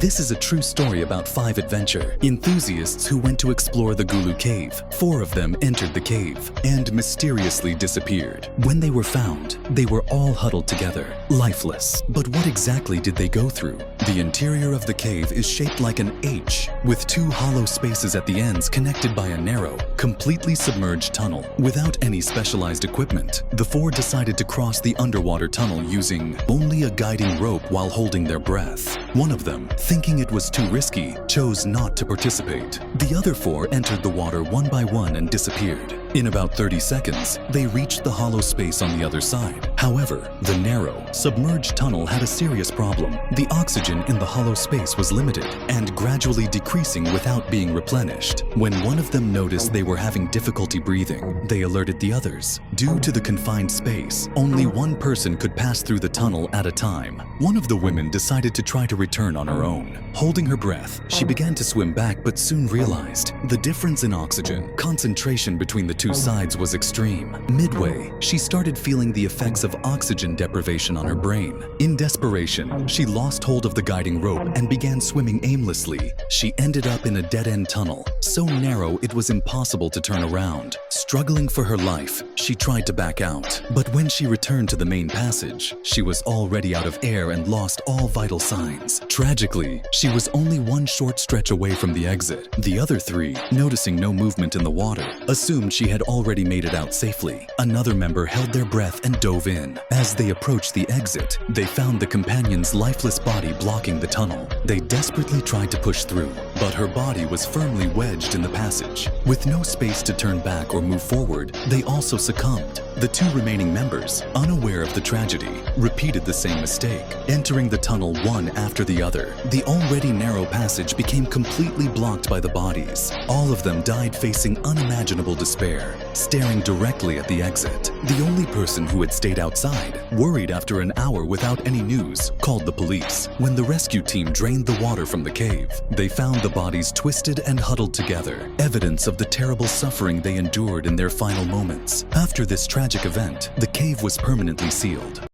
This is a true story about 5 adventure enthusiasts who went to explore the Gulu Cave. 4 of them entered the cave and mysteriously disappeared. When they were found, they were all huddled together, lifeless. But what exactly did they go through? The interior of the cave is shaped like an H, with 2 hollow spaces at the ends connected by a narrow, completely submerged tunnel. Without any specialized equipment, the 4 decided to cross the underwater tunnel using only a guiding rope while holding their breath. One of them, thinking it was too risky, chose not to participate. The other 4 entered the water one by one and disappeared. In about 30 seconds, they reached the hollow space on the other side. However, the narrow, submerged tunnel had a serious problem. The oxygen in the hollow space was limited and gradually decreasing without being replenished. When one of them noticed they were having difficulty breathing, they alerted the others. Due to the confined space, only one person could pass through the tunnel at a time. One of the women decided to try to return on her own. Holding her breath, she began to swim back but soon realized the difference in oxygen concentration between the 2 sides was extreme. Midway, she started feeling the effects of oxygen deprivation on her brain. In desperation, she lost hold of the guiding rope and began swimming aimlessly. She ended up in a dead-end tunnel, so narrow it was impossible to turn around. Struggling for her life, she tried to back out. But when she returned to the main passage, she was already out of air and lost all vital signs. Tragically, she was only one short stretch away from the exit. The other 3, noticing no movement in the water, assumed she had already made it out safely. Another member held their breath and dove in. As they approached the exit, they found the companion's lifeless body blocking the tunnel. They desperately tried to push through, but her body was firmly wedged in the passage. With no space to turn back or move forward, they also succumbed. The 2 remaining members, unaware of the tragedy, repeated the same mistake, entering the tunnel one after the other. The already narrow passage became completely blocked by the bodies. All of them died facing unimaginable despair, staring directly at the exit. The only person who had stayed outside, worried after an hour without any news, called the police. When the rescue team drained the water from the cave, they found the bodies twisted and huddled together, evidence of the terrible suffering they endured in their final moments. After this tragic event, the cave was permanently sealed.